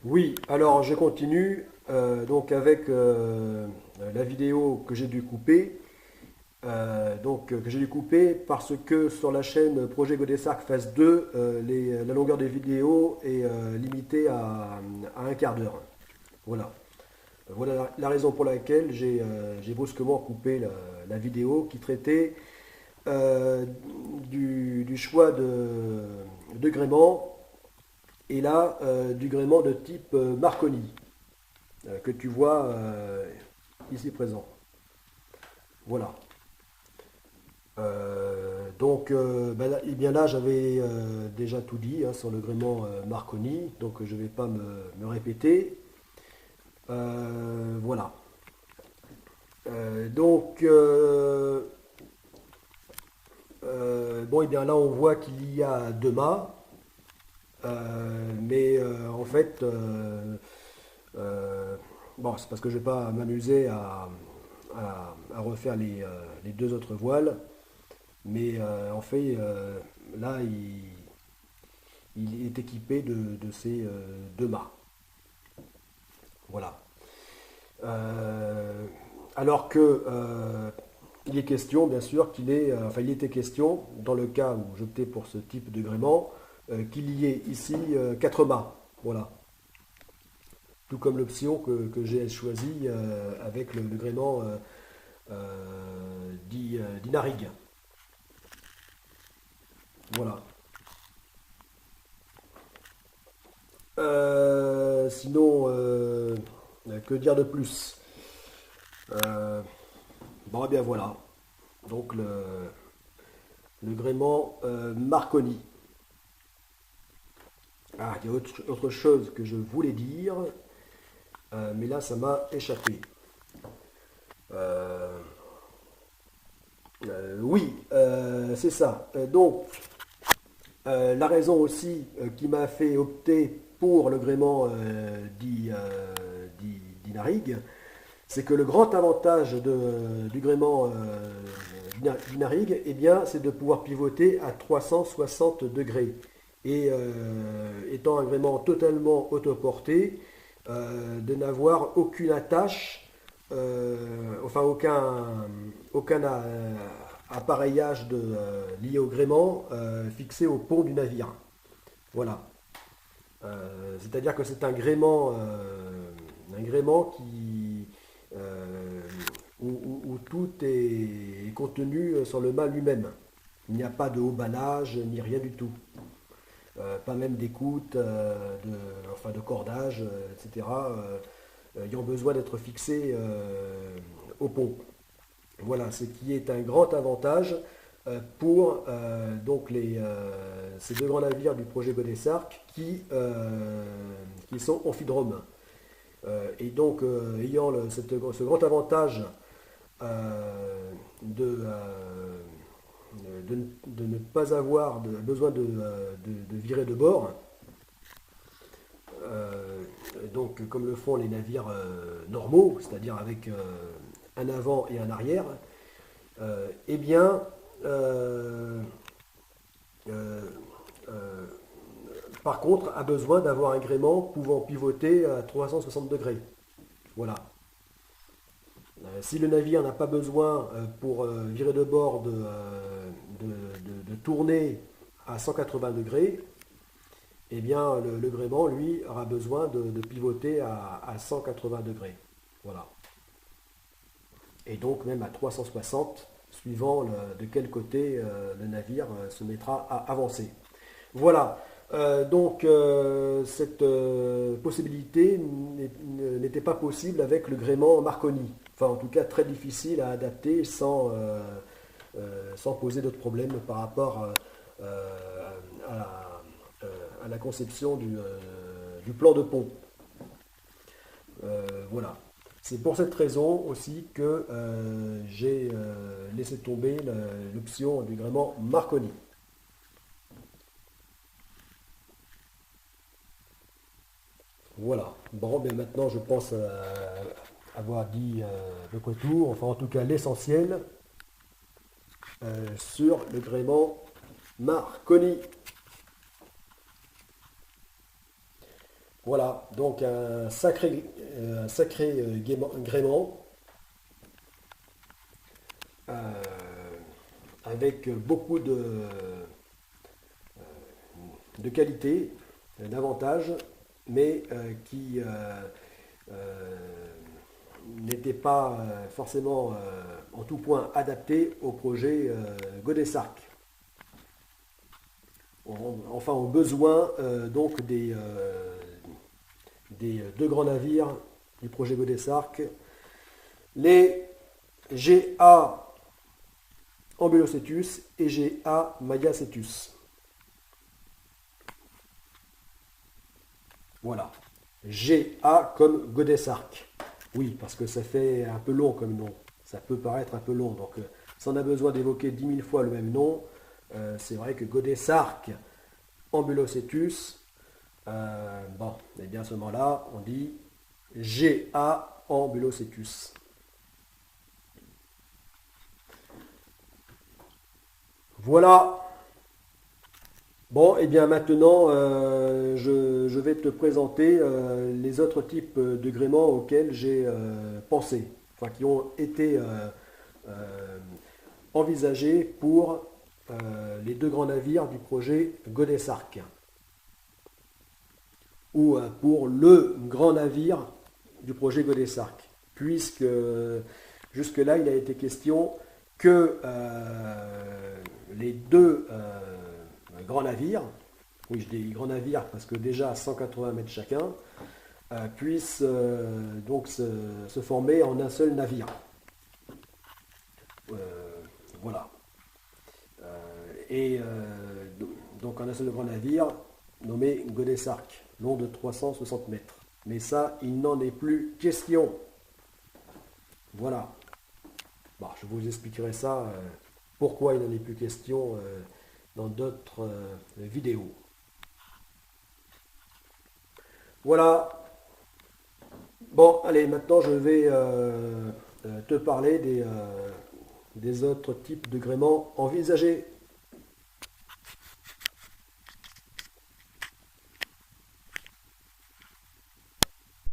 Oui, alors je continue donc avec la vidéo que j'ai dû couper. Que j'ai dû couper parce que sur la chaîne Projet Godessark Phase 2, la longueur des vidéos est limitée à un quart d'heure. Voilà. Voilà la raison pour laquelle j'ai brusquement coupé la vidéo qui traitait euh, du choix de gréement et là du gréement de type Marconi que tu vois ici présent. Voilà. Eh bien là, j'avais déjà tout dit hein, sur le gréement Marconi, donc je ne vais pas me répéter. Voilà. Donc, bon, et bien là, on voit qu'il y a deux mâts, en fait, bon, c'est parce que je ne vais pas m'amuser à refaire les deux autres voiles, mais en fait, là, il est équipé de ces deux mâts. Voilà. Euh, alors que il est question, bien sûr, il était question, dans le cas où j'optais pour ce type de gréement, qu'il y ait ici quatre mâts. Voilà. Tout comme l'option que j'ai choisie avec le gréement d'Inarig. Voilà. Sinon, que dire de plus? Euh, Bon, eh bien voilà. Donc le gréement Marconi. Ah, il y a autre chose que je voulais dire, mais là ça m'a échappé. Euh, oui, c'est ça. La raison aussi qui m'a fait opter pour le gréement d'Inarig, c'est que le grand avantage du gréement d'Inarig, eh bien, c'est de pouvoir pivoter à 360 degrés. Et étant un gréement totalement autoporté, de n'avoir aucune attache, enfin aucun appareillage lié au gréement fixé au pont du navire. Voilà. C'est-à-dire que c'est un gréement euh, où tout est contenu sur le mât lui-même. Il n'y a pas de haubanage ni rien du tout. Pas même d'écoute, enfin de cordage, etc. Ayant besoin d'être fixé au pont. Voilà, ce qui est un grand avantage pour ces deux grands navires du projet Godessark qui sont amphidromes. Ayant ce grand avantage de, euh, de ne pas avoir besoin de virer de bord, donc comme le font les navires normaux, c'est-à-dire avec un avant et un arrière, eh bien, euh, euh, euh, par contre, a besoin d'avoir un gréement pouvant pivoter à 360 degrés. Voilà. Si le navire n'a pas besoin pour virer de bord de tourner à 180 degrés, eh bien le gréement, lui, aura besoin de pivoter à 180 degrés. Voilà. Et donc même à 360, suivant de quel côté le navire se mettra à avancer. Voilà. Cette possibilité n'était pas possible avec le gréement Marconi. Enfin, en tout cas, très difficile à adapter sans poser d'autres problèmes par rapport à la conception du plan de pont. Voilà. C'est pour cette raison aussi que j'ai laissé tomber l'option du gréement Marconi. Voilà. Bon, ben maintenant je pense avoir dit le retour, enfin en tout cas l'essentiel sur le gréement Marconi. Voilà, donc un sacré gréement avec beaucoup de qualités, d'avantages, mais qui n'était pas forcément en tout point adapté au projet Godessarc. Enfin, aux besoins donc des deux grands navires du projet Godessarc, les GA Ambulocetus et GA Mayacetus. Voilà. GA comme Godessarc. Oui, parce que ça fait un peu long comme nom. Ça peut paraître un peu long. Donc, si on a besoin d'évoquer 10 000 fois le même nom, c'est vrai que Godessarc Ambulocetus, bon, et bien à ce moment-là, on dit GA Ambulocetus. Voilà. Bon, et bien maintenant, je vais te présenter les autres types de gréements auxquels j'ai pensé, enfin qui ont été envisagés pour les deux grands navires du projet Godessarc, ou pour le grand navire du projet Godessarc, puisque jusque-là, il a été question que les deux grands navires, oui je dis grands navires parce que déjà 180 mètres chacun, puissent donc se former en un seul navire. Voilà. Et donc en un seul grand navire nommé Godessarc, long de 360 mètres. Mais ça, il n'en est plus question. Voilà. Bon, je vous expliquerai ça, pourquoi il n'en est plus question dans d'autres vidéos. Voilà. Bon, allez, maintenant je vais te parler des autres types de gréements envisagés.